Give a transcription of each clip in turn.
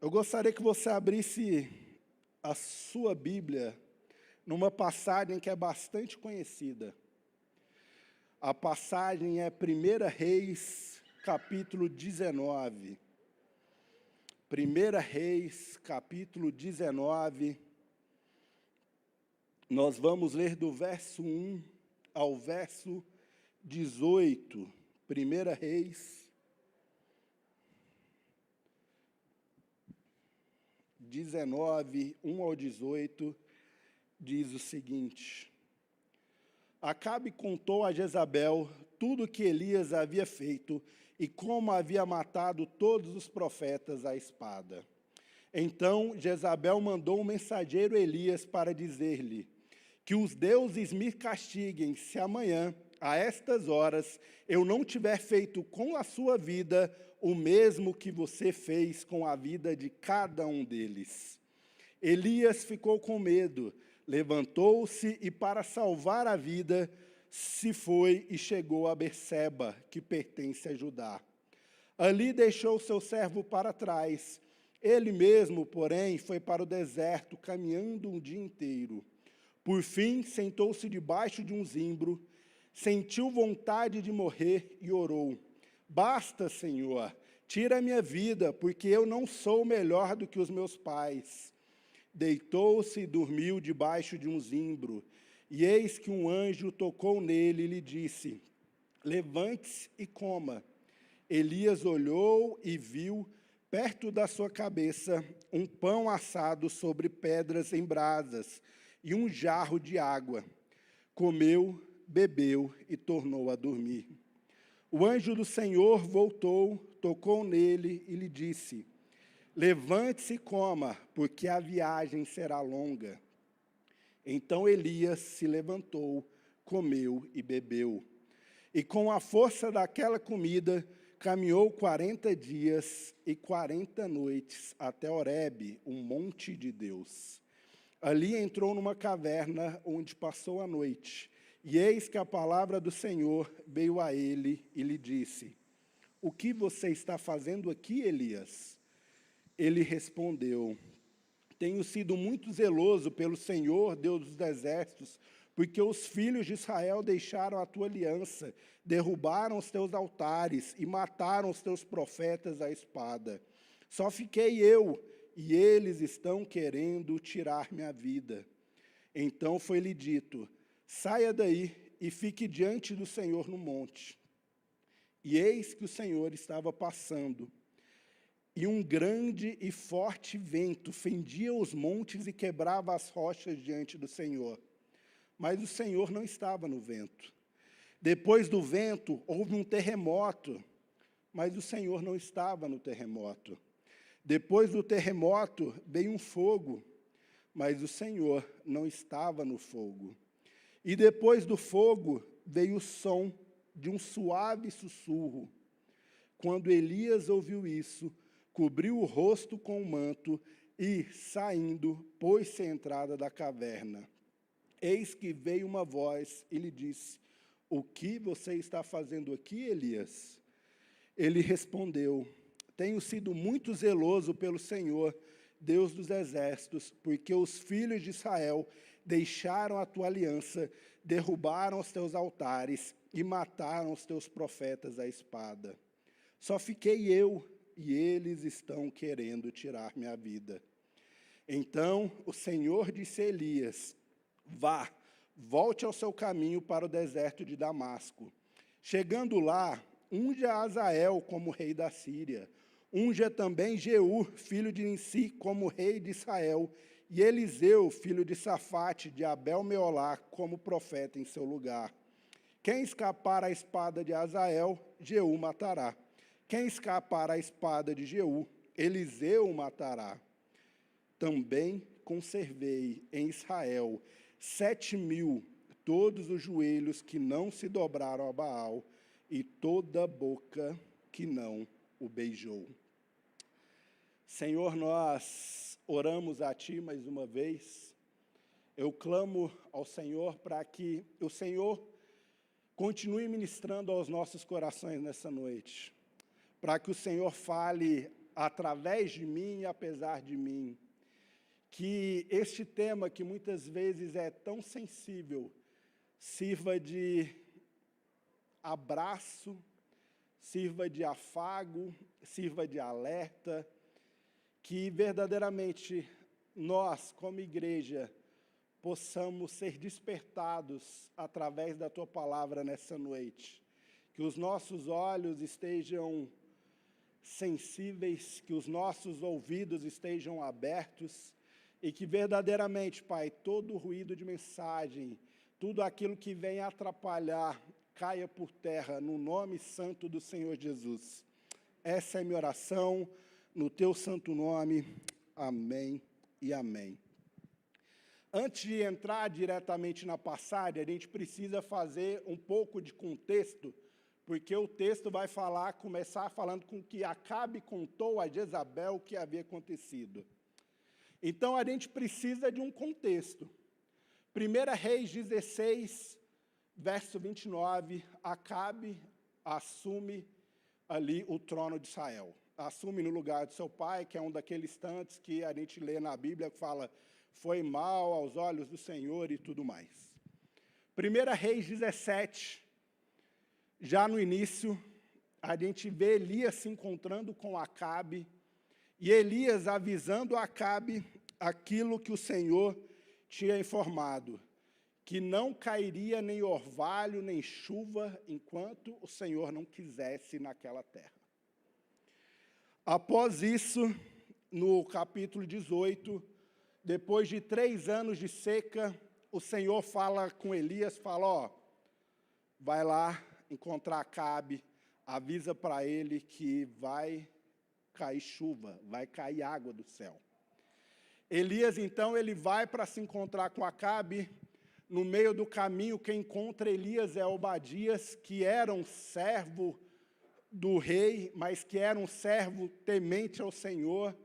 Eu gostaria que você abrisse a sua Bíblia numa passagem que é bastante conhecida. A passagem é 1 Reis, capítulo 19. 1 Reis, capítulo 19. Nós vamos ler do verso 1 ao verso 18. 1 Reis 19, 1 ao 18, diz o seguinte: Acabe contou a Jezabel tudo o que Elias havia feito e como havia matado todos os profetas à espada. Então Jezabel mandou um mensageiro Elias para dizer-lhe: que os deuses me castiguem se amanhã, a estas horas, eu não tiver feito com a sua vida o mesmo que você fez com a vida de cada um deles. Elias ficou com medo, levantou-se e, para salvar a vida, se foi e chegou a Berseba, que pertence a Judá. Ali deixou seu servo para trás. Ele mesmo, porém, foi para o deserto, caminhando um dia inteiro. Por fim, sentou-se debaixo de um zimbro, sentiu vontade de morrer e orou: Basta, Senhor, tira a minha vida, porque eu não sou melhor do que os meus pais. Deitou-se e dormiu debaixo de um zimbro, e eis que um anjo tocou nele e lhe disse: Levante-se e coma. Elias olhou e viu, perto da sua cabeça, um pão assado sobre pedras em brasas, e um jarro de água. Comeu, bebeu e tornou a dormir. O anjo do Senhor voltou, tocou nele e lhe disse: Levante-se e coma, porque a viagem será longa. Então Elias se levantou, comeu e bebeu. E com a força daquela comida, caminhou 40 dias e 40 noites até Horebe, um monte de Deus. Ali entrou numa caverna onde passou a noite. E eis que a palavra do Senhor veio a ele e lhe disse: O que você está fazendo aqui, Elias? Ele respondeu: Tenho sido muito zeloso pelo Senhor, Deus dos exércitos, porque os filhos de Israel deixaram a tua aliança, derrubaram os teus altares e mataram os teus profetas à espada. Só fiquei eu, e eles estão querendo tirar minha vida. Então foi-lhe dito: saia daí e fique diante do Senhor no monte. E eis que o Senhor estava passando, e um grande e forte vento fendia os montes e quebrava as rochas diante do Senhor. Mas o Senhor não estava no vento. Depois do vento, houve um terremoto, mas o Senhor não estava no terremoto. Depois do terremoto, veio um fogo, mas o Senhor não estava no fogo. E depois do fogo, veio o som de um suave sussurro. Quando Elias ouviu isso, cobriu o rosto com o manto e, saindo, pôs-se à entrada da caverna. Eis que veio uma voz e lhe disse: O que você está fazendo aqui, Elias? Ele respondeu: Tenho sido muito zeloso pelo Senhor, Deus dos exércitos, porque os filhos de Israel deixaram a tua aliança, derrubaram os teus altares e mataram os teus profetas à espada. Só fiquei eu, e eles estão querendo tirar minha vida. Então o Senhor disse a Elias: Vá, volte ao seu caminho para o deserto de Damasco. Chegando lá, unja Azael como rei da Síria. Unja também Jeú, filho de Nissi, como rei de Israel, e Eliseu, filho de Safate, de Abel-Meolá, como profeta em seu lugar. Quem escapar à espada de Azael, Jeú matará. Quem escapar à espada de Jeú, Eliseu matará. Também conservei em Israel 7.000, todos os joelhos que não se dobraram a Baal, e toda boca que não o beijou. Senhor, nós oramos a Ti mais uma vez. Eu clamo ao Senhor para que o Senhor continue ministrando aos nossos corações nessa noite. Para que o Senhor fale através de mim e apesar de mim. Que este tema, que muitas vezes é tão sensível, sirva de abraço, sirva de afago, sirva de alerta, que verdadeiramente nós, como igreja, possamos ser despertados através da Tua palavra nessa noite. Que os nossos olhos estejam sensíveis, que os nossos ouvidos estejam abertos e que verdadeiramente, Pai, todo ruído de mensagem, tudo aquilo que vem atrapalhar, caia por terra no nome santo do Senhor Jesus. Essa é a minha oração, no Teu santo nome. Amém e amém. Antes de entrar diretamente na passagem, a gente precisa fazer um pouco de contexto, porque o texto vai começar falando com que Acabe contou a Jezabel o que havia acontecido. Então, a gente precisa de um contexto. 1 Reis 16, verso 29, Acabe assume ali o trono de Israel. Assume no lugar de seu pai, que é um daqueles tantos que a gente lê na Bíblia, que fala, foi mal aos olhos do Senhor e tudo mais. 1 Reis 17, já no início, a gente vê Elias se encontrando com Acabe, e Elias avisando Acabe aquilo que o Senhor tinha informado, que não cairia nem orvalho, nem chuva, enquanto o Senhor não quisesse naquela terra. Após isso, no capítulo 18, depois de 3 anos de seca, o Senhor fala com Elias, fala, ó, vai lá encontrar Acabe, avisa para ele que vai cair chuva, vai cair água do céu. Elias, então, ele vai para se encontrar com Acabe. No meio do caminho, quem encontra Elias é Obadias, que era um servo do rei, mas que era um servo temente ao Senhor.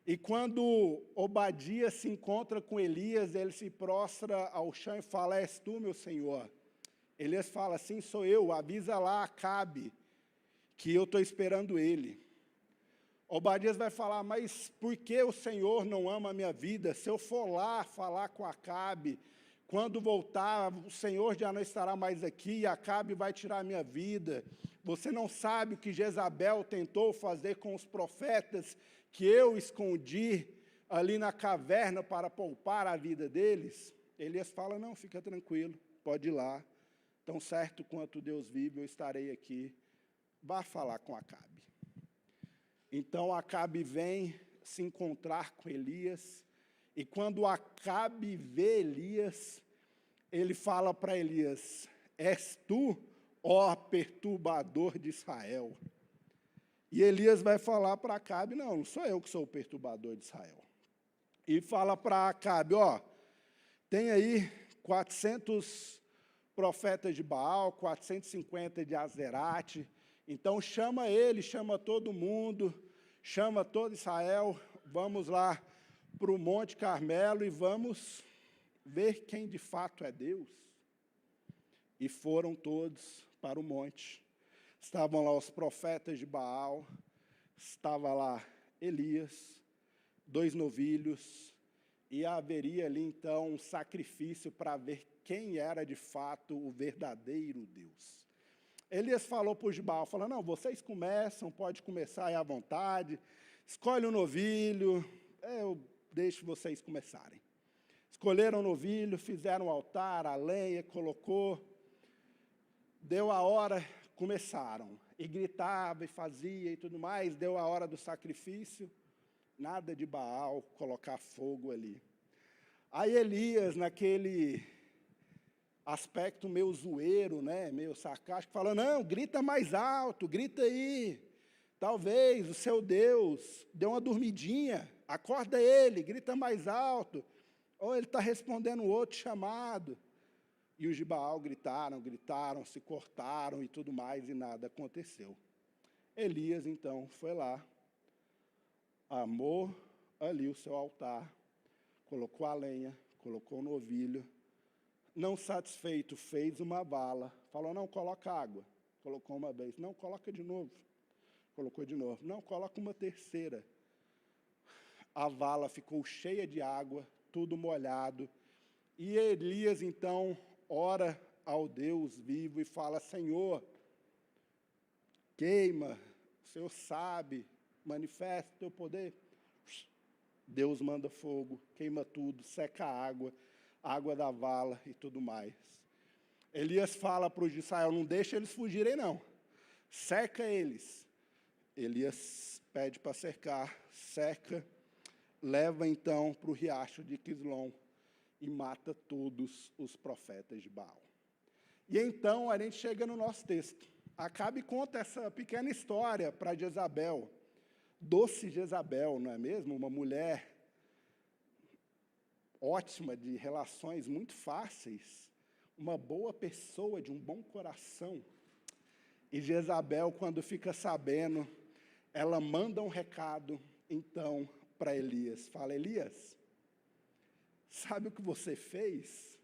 E quando Obadias se encontra com Elias, ele se prostra ao chão e fala, és tu, meu senhor? Elias fala, sim, sou eu, avisa lá Acabe, que eu estou esperando ele. Obadias vai falar, mas por que o Senhor não ama a minha vida? Se eu for lá falar com Acabe, quando voltar, o Senhor já não estará mais aqui, e Acabe vai tirar a minha vida. Você não sabe o que Jezabel tentou fazer com os profetas que eu escondi ali na caverna para poupar a vida deles? Elias fala, não, fica tranquilo, pode ir lá. Tão certo quanto Deus vive, eu estarei aqui. Vá falar com Acabe. Então Acabe vem se encontrar com Elias, e quando Acabe vê Elias, ele fala para Elias, és tu, ó perturbador de Israel? E Elias vai falar para Acabe, não sou eu que sou o perturbador de Israel. E fala para Acabe, ó, tem aí 400 profetas de Baal, 450 de Azerate, então chama ele, chama todo mundo, chama todo Israel, vamos lá para o Monte Carmelo e vamos ver quem de fato é Deus. E foram todos para o monte. Estavam lá os profetas de Baal, estava lá Elias, 2 novilhos, e haveria ali então um sacrifício para ver quem era de fato o verdadeiro Deus. Elias falou para os de Baal, falou, não, vocês começam, pode começar aí à vontade, escolhe um novilho, eu deixo vocês começarem. Escolheram o novilho, fizeram o altar, a lenha, colocou, deu a hora, começaram. E gritava, e fazia e tudo mais, deu a hora do sacrifício, nada de Baal colocar fogo ali. Aí Elias, naquele aspecto meio zoeiro, né, meio sarcástico, falou, não, grita mais alto, grita aí. Talvez o seu Deus deu uma dormidinha, acorda ele, grita mais alto. Ou ele está respondendo outro chamado. E os de Baal gritaram, se cortaram e tudo mais, e nada aconteceu. Elias, então, foi lá, armou ali o seu altar, colocou a lenha, colocou o novilho, não satisfeito, fez uma vala, falou, não, coloca água, colocou uma vez, não, coloca de novo, Colocou de novo. Não, coloca uma terceira. A vala ficou cheia de água, tudo molhado. E Elias, então, ora ao Deus vivo e fala: Senhor, queima, o Senhor sabe, manifesta o teu poder. Deus manda fogo, queima tudo, seca a água da vala e tudo mais. Elias fala para os de Israel: não deixa eles fugirem, não. Cerca eles. Elias pede para cercar, cerca, leva então para o riacho de Quislom e mata todos os profetas de Baal. E então a gente chega no nosso texto. Acabe conta essa pequena história para Jezabel, doce Jezabel, não é mesmo? Uma mulher ótima, de relações muito fáceis, uma boa pessoa, de um bom coração. E Jezabel, quando fica sabendo, ela manda um recado, então, para Elias. Fala: Elias, sabe o que você fez?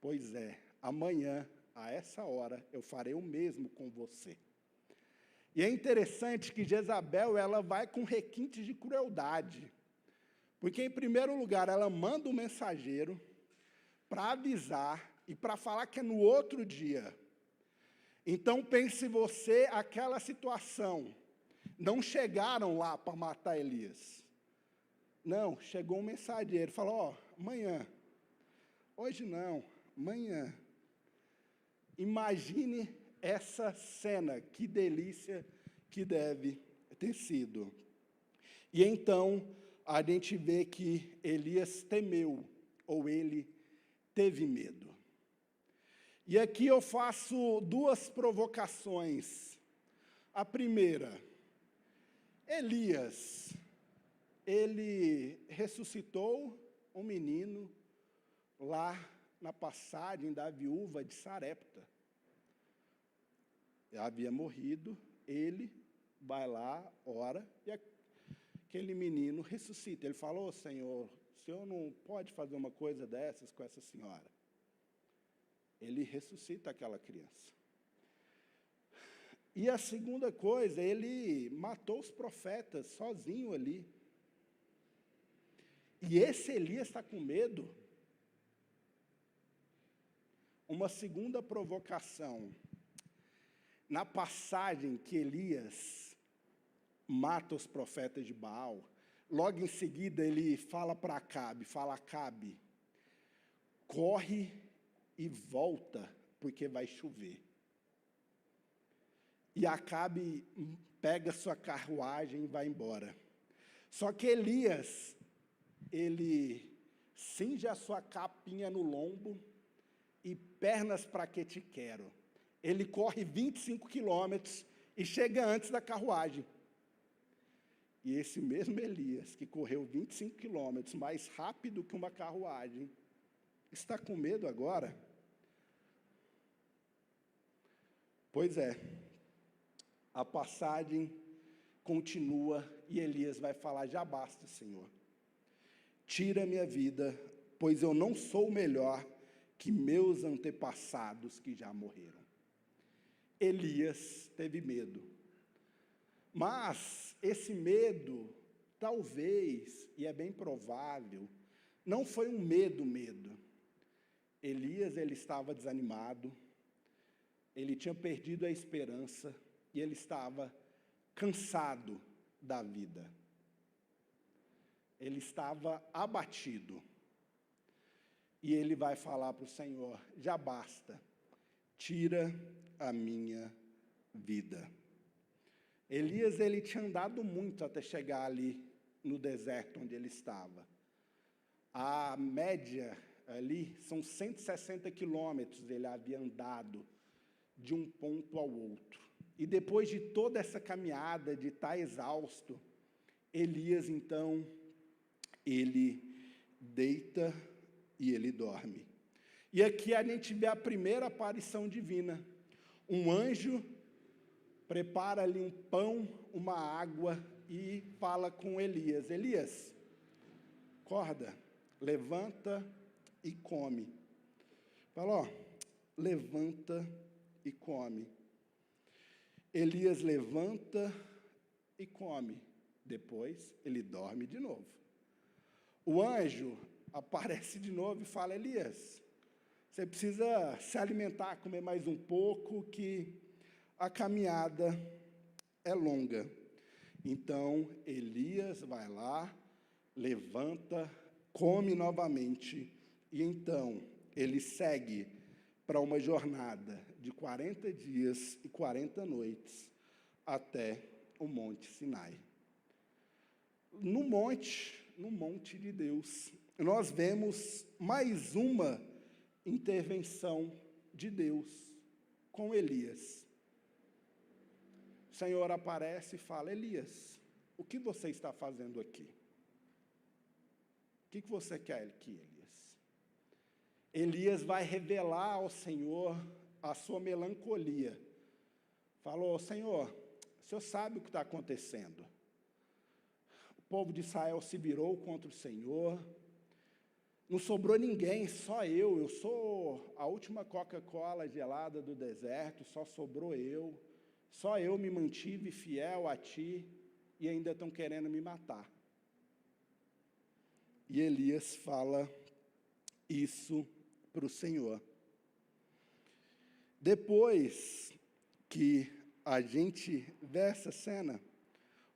Pois é, amanhã, a essa hora, eu farei o mesmo com você. E é interessante que Jezabel, ela vai com requintes de crueldade. Porque, em primeiro lugar, ela manda um mensageiro para avisar e para falar que é no outro dia. Então, pense você, aquela situação. Não chegaram lá para matar Elias. Não, chegou um mensageiro, falou: amanhã. Hoje não, amanhã. Imagine essa cena, que delícia que deve ter sido. E então, a gente vê que Elias temeu, ou ele teve medo. E aqui eu faço duas provocações. A primeira: Elias, ele ressuscitou um menino lá na passagem da viúva de Sarepta. Havia morrido, ele vai lá, ora, e aquele menino ressuscita. Ele falou: Senhor, o Senhor não pode fazer uma coisa dessas com essa senhora. Ele ressuscita aquela criança. E a segunda coisa, ele matou os profetas sozinho ali. E esse Elias está com medo. Uma segunda provocação. Na passagem que Elias mata os profetas de Baal, logo em seguida ele fala para Acabe, Acabe, corre e volta, porque vai chover. E Acabe pega sua carruagem e vai embora. Só que Elias, ele cinge a sua capinha no lombo e pernas para que te quero. Ele corre 25 quilômetros e chega antes da carruagem. E esse mesmo Elias, que correu 25 quilômetros mais rápido que uma carruagem, está com medo agora? Pois é, a passagem continua e Elias vai falar: já basta, Senhor. Tira minha vida, pois eu não sou melhor que meus antepassados que já morreram. Elias teve medo. Mas esse medo, talvez, e é bem provável, não foi um medo. Elias, ele estava desanimado, ele tinha perdido a esperança e ele estava cansado da vida. Ele estava abatido. E ele vai falar para o Senhor: já basta, tira a minha vida. Elias, ele tinha andado muito até chegar ali no deserto onde ele estava. A média ali são 160 quilômetros ele havia andado de um ponto ao outro. E depois de toda essa caminhada, de estar exausto, Elias, então, ele deita e ele dorme. E aqui a gente vê a primeira aparição divina. Um anjo prepara ali um pão, uma água e fala com Elias: Elias, acorda, levanta e come. Fala: levanta e come. Elias levanta e come. Depois, ele dorme de novo. O anjo aparece de novo e fala: Elias, você precisa se alimentar, comer mais um pouco, que a caminhada é longa. Então, Elias vai lá, levanta, come novamente, e então ele segue para uma jornada de 40 dias e 40 noites até o Monte Sinai. No monte de Deus, nós vemos mais uma intervenção de Deus com Elias. O Senhor aparece e fala: Elias, o que você está fazendo aqui? O que você quer aqui, Elias? Elias vai revelar ao Senhor a sua melancolia. Falou: Senhor, o Senhor sabe o que está acontecendo. O povo de Israel se virou contra o Senhor. Não sobrou ninguém, só eu. Eu sou a última Coca-Cola gelada do deserto, só sobrou eu. Só eu me mantive fiel a ti e ainda estão querendo me matar. E Elias fala isso para o Senhor. Depois que a gente vê essa cena,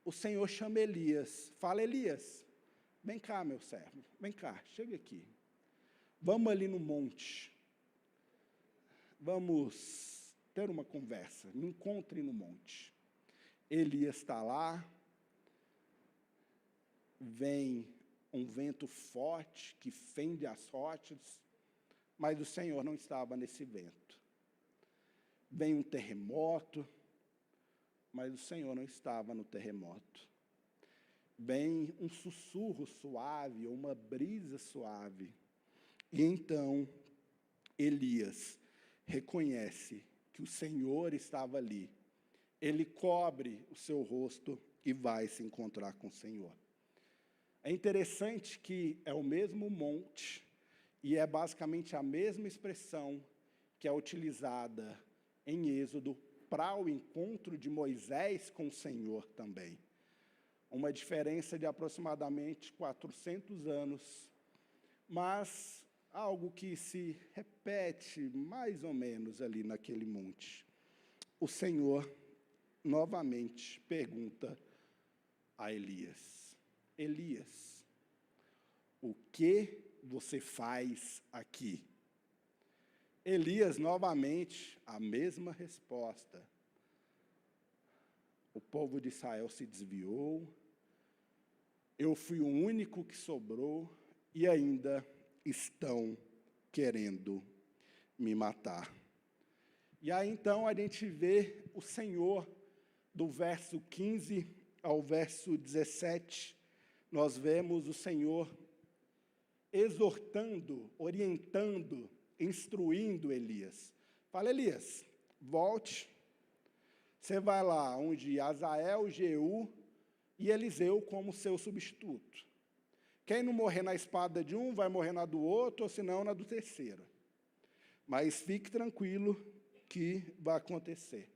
o Senhor chama Elias, fala: Elias, vem cá, meu servo, vem cá, chega aqui. Vamos ali no monte. Vamos ter uma conversa, me encontre no monte. Elias está lá, vem um vento forte que fende as rochas, mas o Senhor não estava nesse vento. Vem um terremoto, mas o Senhor não estava no terremoto. Vem um sussurro suave, ou uma brisa suave. E então, Elias reconhece que o Senhor estava ali. Ele cobre o seu rosto e vai se encontrar com o Senhor. É interessante que é o mesmo monte e é basicamente a mesma expressão que é utilizada em Êxodo para o encontro de Moisés com o Senhor também. Uma diferença de aproximadamente 400 anos, mas algo que se repete mais ou menos ali naquele monte. O Senhor novamente pergunta a Elias: Elias, o que você faz aqui? Elias, novamente, a mesma resposta. O povo de Israel se desviou, eu fui o único que sobrou e ainda estão querendo me matar. E aí então a gente vê o Senhor, do verso 15 ao verso 17, nós vemos o Senhor exortando, orientando, instruindo Elias. Fala: Elias, volte, você vai lá onde Azael, Jeú e Eliseu como seu substituto. Quem não morrer na espada de um, vai morrer na do outro, ou senão na do terceiro. Mas fique tranquilo que vai acontecer.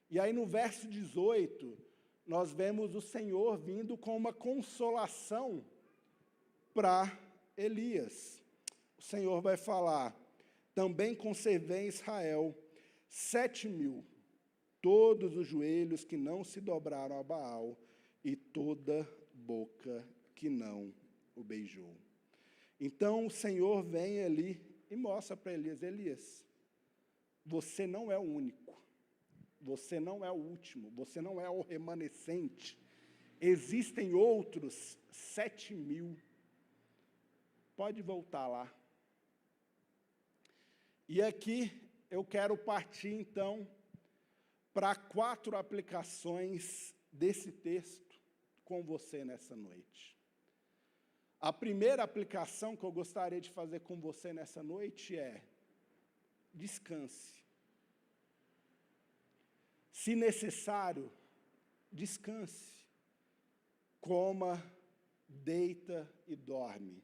E aí no verso 18, nós vemos o Senhor vindo com uma consolação para Elias. O Senhor vai falar: também conservei em Israel 7.000, todos os joelhos que não se dobraram a Baal e toda boca que não o beijou. Então o Senhor vem ali e mostra para Elias: Elias, você não é o único, você não é o último, você não é o remanescente. Existem outros 7.000. Pode voltar lá. E aqui eu quero partir então para 4 aplicações desse texto com você nessa noite. A primeira aplicação que eu gostaria de fazer com você nessa noite é: descanse. Se necessário, descanse. Coma, deita e dorme.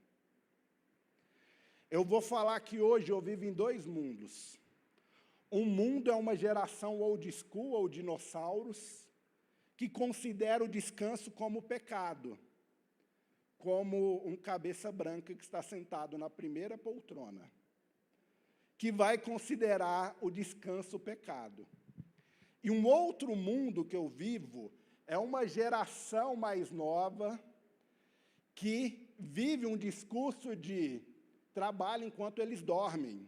Eu vou falar que hoje eu vivo em 2 mundos. Um mundo é uma geração old school, ou dinossauros, que considera o descanso como pecado, como um cabeça branca que está sentado na primeira poltrona, que vai considerar o descanso pecado. E um outro mundo que eu vivo é uma geração mais nova que vive um discurso de trabalho enquanto eles dormem.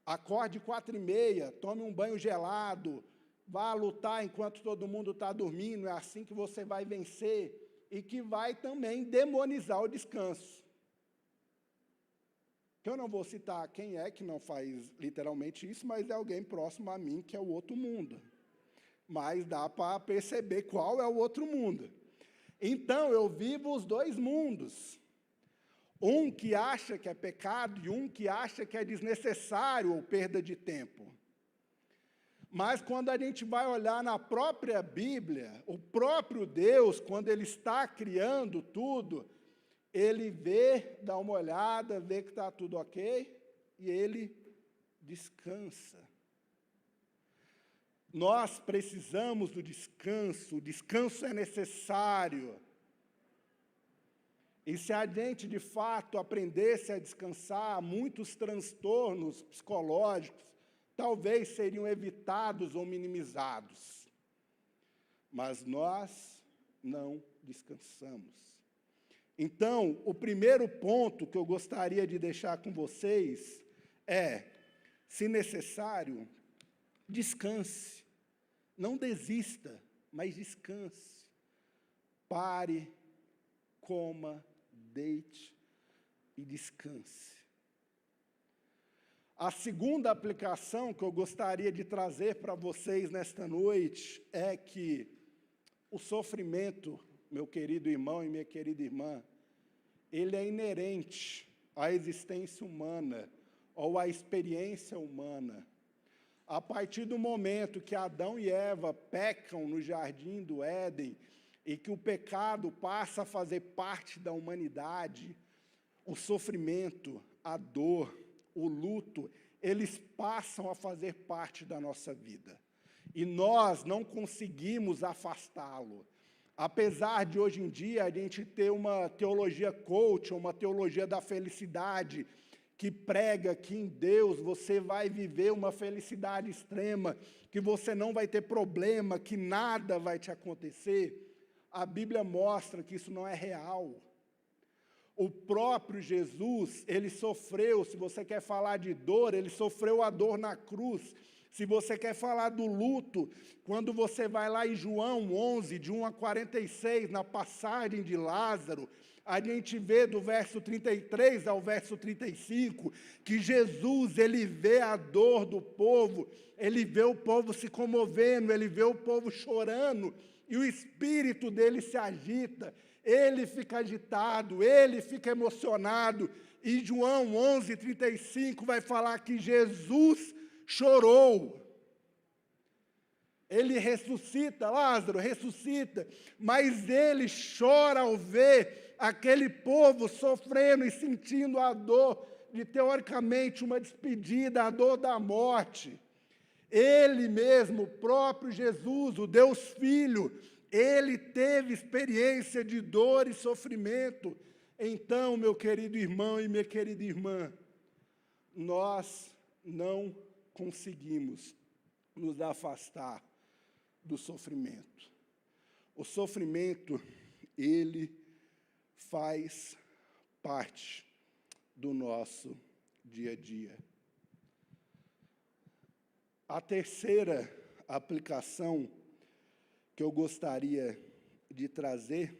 Acorde 4h30, tome um banho gelado, vá lutar enquanto todo mundo está dormindo, é assim que você vai vencer, e que vai também demonizar o descanso. Eu não vou citar quem é que não faz literalmente isso, mas é alguém próximo a mim, que é o outro mundo. Mas dá para perceber qual é o outro mundo. Então, eu vivo os dois mundos. Um que acha que é pecado e um que acha que é desnecessário ou perda de tempo. Mas quando a gente vai olhar na própria Bíblia, o próprio Deus, quando Ele está criando tudo, Ele vê, dá uma olhada, vê que está tudo ok, e Ele descansa. Nós precisamos do descanso, o descanso é necessário. E se a gente, de fato, aprendesse a descansar, muitos transtornos psicológicos talvez seriam evitados ou minimizados. Mas nós não descansamos. Então, o primeiro ponto que eu gostaria de deixar com vocês é, se necessário, descanse. Não desista, mas descanse. Pare, coma, deite e descanse. A segunda aplicação que eu gostaria de trazer para vocês nesta noite é que o sofrimento, meu querido irmão e minha querida irmã, ele é inerente à existência humana ou à experiência humana. A partir do momento que Adão e Eva pecam no jardim do Éden e que o pecado passa a fazer parte da humanidade, o sofrimento, a dor, o luto, eles passam a fazer parte da nossa vida. E nós não conseguimos afastá-lo. Apesar de hoje em dia a gente ter uma teologia coach, uma teologia da felicidade, que prega que em Deus você vai viver uma felicidade extrema, que você não vai ter problema, que nada vai te acontecer, a Bíblia mostra que isso não é real. O próprio Jesus, ele sofreu, se você quer falar de dor, ele sofreu a dor na cruz. Se você quer falar do luto, quando você vai lá em João 11, de 1 a 46, na passagem de Lázaro, a gente vê do verso 33 ao verso 35, que Jesus, ele vê a dor do povo, ele vê o povo se comovendo, ele vê o povo chorando, e o espírito dele se agita, ele fica agitado, ele fica emocionado, e João 11, 35 vai falar que Jesus chorou. Ele ressuscita, Lázaro ressuscita, mas ele chora ao ver aquele povo sofrendo e sentindo a dor de, teoricamente, uma despedida, a dor da morte. Ele mesmo, o próprio Jesus, o Deus Filho, ele teve experiência de dor e sofrimento. Então, meu querido irmão e minha querida irmã, nós não conseguimos nos afastar do sofrimento. O sofrimento, ele faz parte do nosso dia a dia. A terceira aplicação que eu gostaria de trazer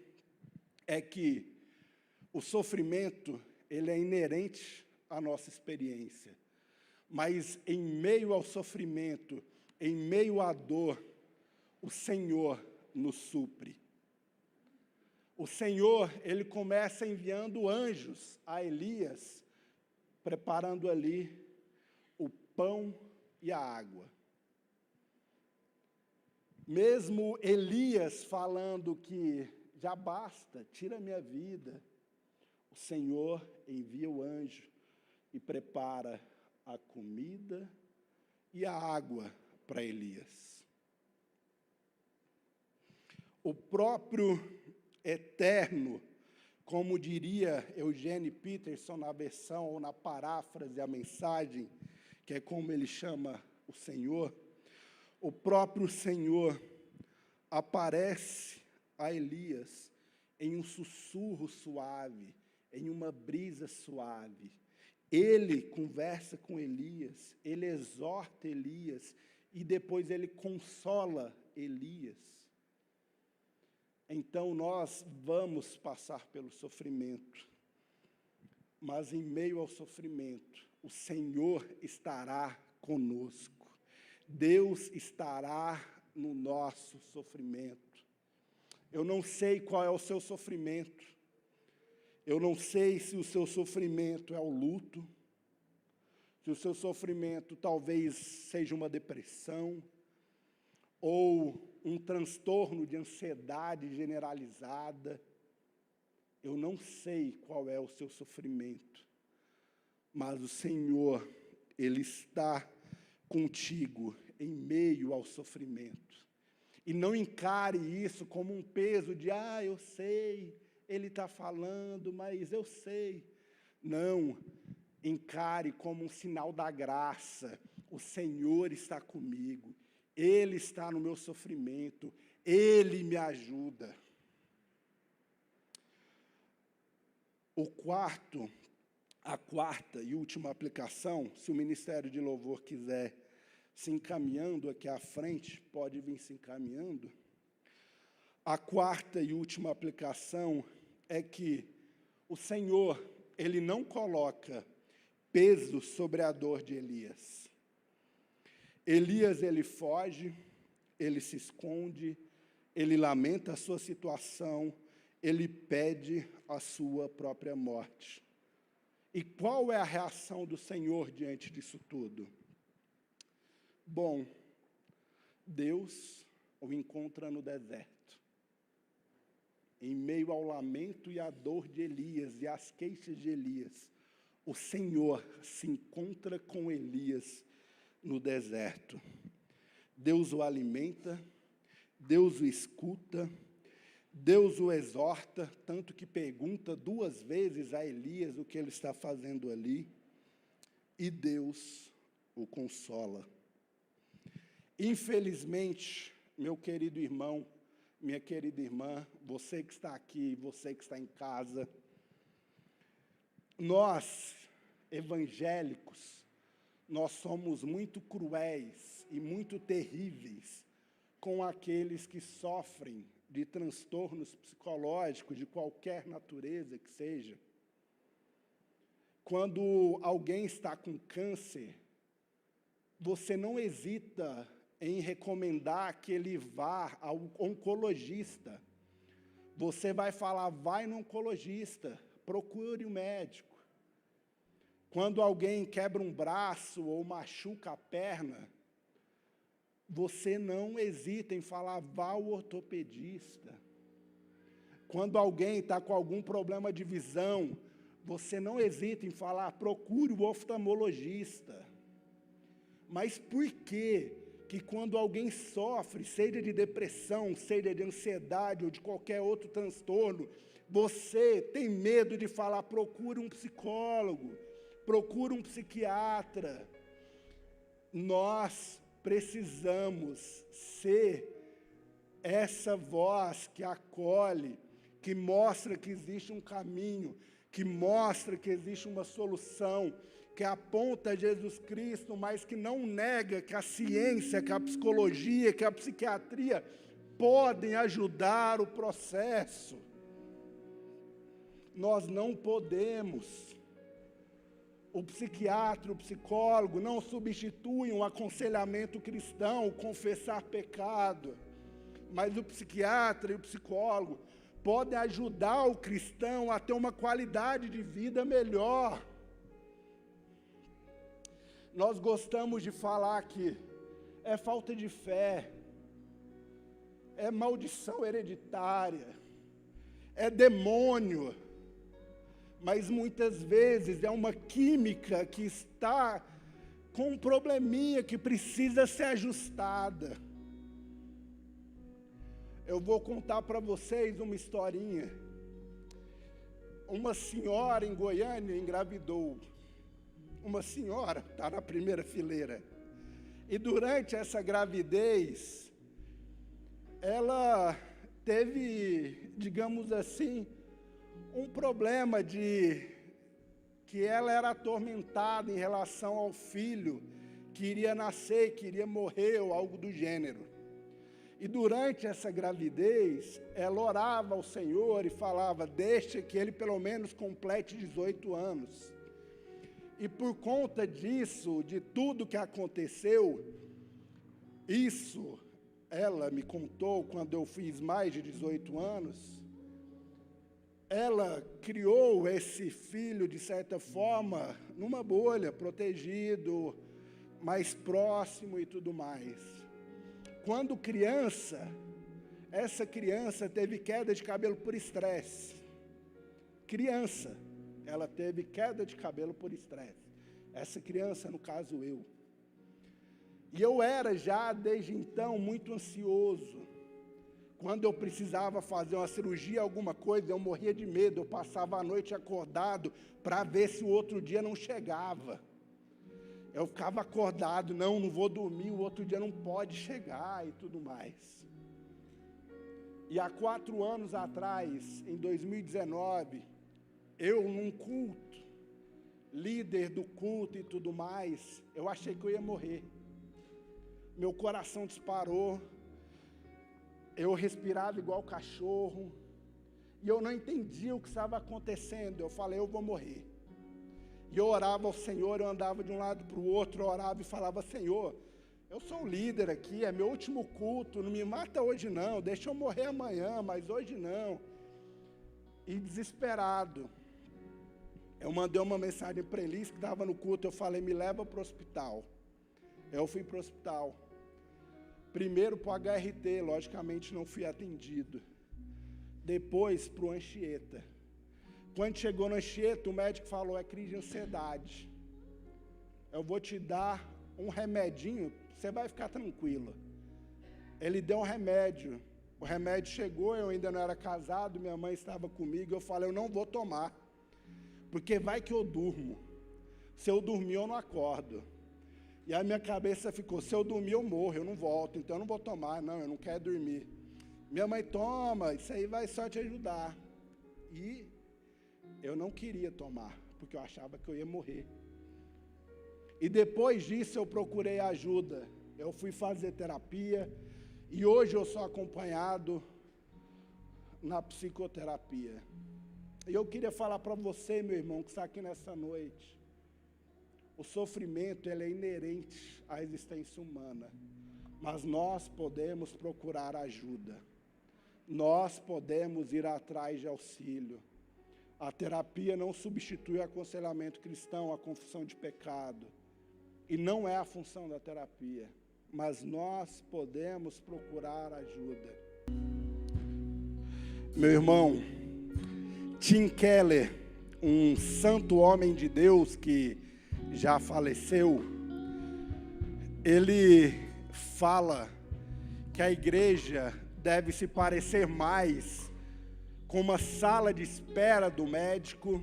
é que o sofrimento, ele é inerente à nossa experiência. Mas em meio ao sofrimento, em meio à dor, o Senhor nos supre. O Senhor, ele começa enviando anjos a Elias, preparando ali o pão e a água. Mesmo Elias falando que já basta, tira a minha vida, o Senhor envia o anjo e prepara a comida e a água para Elias. O próprio Eterno, como diria Eugene Peterson na versão ou na paráfrase, a mensagem, que é como ele chama o Senhor, o próprio Senhor aparece a Elias em um sussurro suave, em uma brisa suave. Ele conversa com Elias, ele exorta Elias e depois ele consola Elias. Então nós vamos passar pelo sofrimento, mas em meio ao sofrimento, o Senhor estará conosco. Deus estará no nosso sofrimento. Eu não sei qual é o seu sofrimento. Eu não sei se o seu sofrimento é o luto, se o seu sofrimento talvez seja uma depressão, ou um transtorno de ansiedade generalizada. Eu não sei qual é o seu sofrimento, mas o Senhor, Ele está contigo em meio ao sofrimento. E não encare isso como um peso de, eu sei, Ele está falando, mas eu sei. Não, encare como um sinal da graça. O Senhor está comigo. Ele está no meu sofrimento. Ele me ajuda. A quarta e última aplicação, se o Ministério de Louvor quiser se encaminhando aqui à frente, pode vir se encaminhando. A quarta e última aplicação é que o Senhor, Ele não coloca peso sobre a dor de Elias. Elias, ele foge, ele se esconde, ele lamenta a sua situação, ele pede a sua própria morte. E qual é a reação do Senhor diante disso tudo? Bom, Deus o encontra no deserto. Em meio ao lamento e à dor de Elias e às queixas de Elias, o Senhor se encontra com Elias no deserto. Deus o alimenta, Deus o escuta, Deus o exorta, tanto que pergunta 2 vezes a Elias o que ele está fazendo ali, e Deus o consola. Infelizmente, meu querido irmão, minha querida irmã, você que está aqui, você que está em casa, nós, evangélicos, nós somos muito cruéis e muito terríveis com aqueles que sofrem de transtornos psicológicos de qualquer natureza que seja. Quando alguém está com câncer, você não hesita em recomendar que ele vá ao oncologista. Você vai falar, vai no oncologista, procure um médico. Quando alguém quebra um braço ou machuca a perna, você não hesita em falar, vá ao ortopedista. Quando alguém está com algum problema de visão, você não hesita em falar, procure o oftalmologista. Mas por que quando alguém sofre, seja de depressão, seja de ansiedade ou de qualquer outro transtorno, você tem medo de falar, procure um psicólogo, procure um psiquiatra? Nós precisamos ser essa voz que acolhe, que mostra que existe um caminho, que mostra que existe uma solução, que aponta a Jesus Cristo, mas que não nega que a ciência, que a psicologia, que a psiquiatria podem ajudar o processo. Nós não podemos. O psiquiatra, o psicólogo não substituem um aconselhamento cristão, o confessar pecado. Mas o psiquiatra e o psicólogo podem ajudar o cristão a ter uma qualidade de vida melhor. Nós gostamos de falar que é falta de fé, é maldição hereditária, é demônio. Mas muitas vezes é uma química que está com um probleminha que precisa ser ajustada. Eu vou contar para vocês uma historinha. Uma senhora em Goiânia engravidou. Uma senhora, está na primeira fileira. E durante essa gravidez, ela teve, digamos assim, um problema de que ela era atormentada em relação ao filho que iria nascer, que iria morrer ou algo do gênero. E durante essa gravidez, ela orava ao Senhor e falava, deixa que ele pelo menos complete 18 anos. E por conta disso, de tudo que aconteceu, isso ela me contou quando eu fiz mais de 18 anos, ela criou esse filho, de certa forma, numa bolha, protegido, mais próximo e tudo mais. Quando criança, essa criança teve queda de cabelo por estresse. Criança, ela teve queda de cabelo por estresse. Essa criança, no caso, eu. E eu era já, desde então, muito ansioso. Quando eu precisava fazer uma cirurgia, alguma coisa, eu morria de medo. Eu passava a noite acordado para ver se o outro dia não chegava. Eu ficava acordado, não vou dormir, o outro dia não pode chegar e tudo mais. E há 4 anos atrás, em 2019, eu num culto, líder do culto e tudo mais, eu achei que eu ia morrer. Meu coração disparou, eu respirava igual cachorro, e eu não entendia o que estava acontecendo. Eu falei, eu vou morrer. E eu orava ao Senhor, eu andava de um lado para o outro, eu orava e falava, Senhor, eu sou o líder aqui, é meu último culto, não me mata hoje não, deixa eu morrer amanhã, mas hoje não. E desesperado, eu mandei uma mensagem para Elis, que estava no culto, eu falei, me leva para o hospital. Eu fui para o hospital. Primeiro para o HRT, logicamente não fui atendido. Depois para o Anchieta. Quando chegou no Anchieta, o médico falou, é crise de ansiedade. Eu vou te dar um remedinho, você vai ficar tranquilo. Ele deu um remédio. O remédio chegou, eu ainda não era casado, minha mãe estava comigo, eu falei, eu não vou tomar, porque vai que eu durmo. Se eu dormir, eu não acordo. E a minha cabeça ficou, se eu dormir, eu morro, eu não volto, então eu não vou tomar, não, eu não quero dormir. Minha mãe, toma, isso aí vai só te ajudar. E eu não queria tomar, porque eu achava que eu ia morrer. E depois disso eu procurei ajuda. Eu fui fazer terapia e hoje eu sou acompanhado na psicoterapia. E eu queria falar para você, meu irmão, que está aqui nessa noite. O sofrimento, ele é inerente à existência humana. Mas nós podemos procurar ajuda. Nós podemos ir atrás de auxílio. A terapia não substitui o aconselhamento cristão, a confissão de pecado. E não é a função da terapia. Mas nós podemos procurar ajuda. Meu irmão, Tim Keller, um santo homem de Deus que já faleceu, ele fala que a igreja deve se parecer mais com uma sala de espera do médico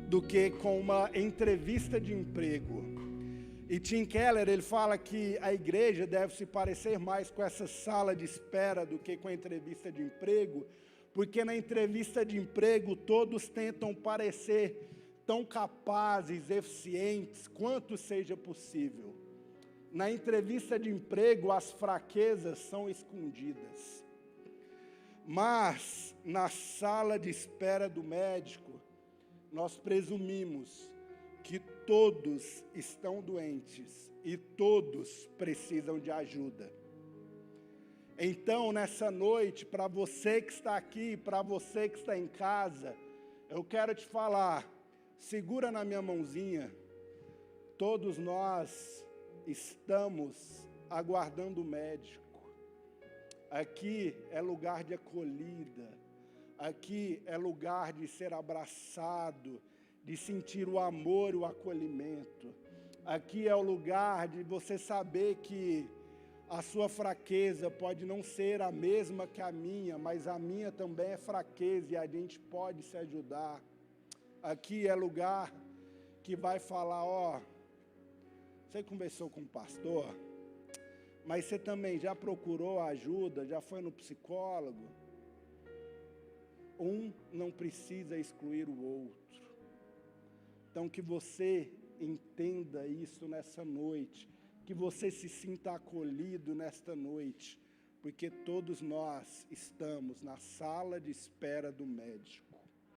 do que com uma entrevista de emprego. E Tim Keller, ele fala que a igreja deve se parecer mais com essa sala de espera do que com a entrevista de emprego, porque na entrevista de emprego todos tentam parecer tão capazes, eficientes, quanto seja possível. Na entrevista de emprego as fraquezas são escondidas. Mas na sala de espera do médico, nós presumimos que todos estão doentes e todos precisam de ajuda. Então, nessa noite, para você que está aqui, para você que está em casa, eu quero te falar, segura na minha mãozinha, todos nós estamos aguardando o médico. Aqui é lugar de acolhida, aqui é lugar de ser abraçado, de sentir o amor e o acolhimento. Aqui é o lugar de você saber que a sua fraqueza pode não ser a mesma que a minha, mas a minha também é fraqueza e a gente pode se ajudar. Aqui é lugar que vai falar, ó, você conversou com o pastor, mas você também já procurou ajuda, já foi no psicólogo? Um não precisa excluir o outro. Então que você entenda isso nessa noite, que você se sinta acolhido nesta noite, porque todos nós estamos na sala de espera do médico.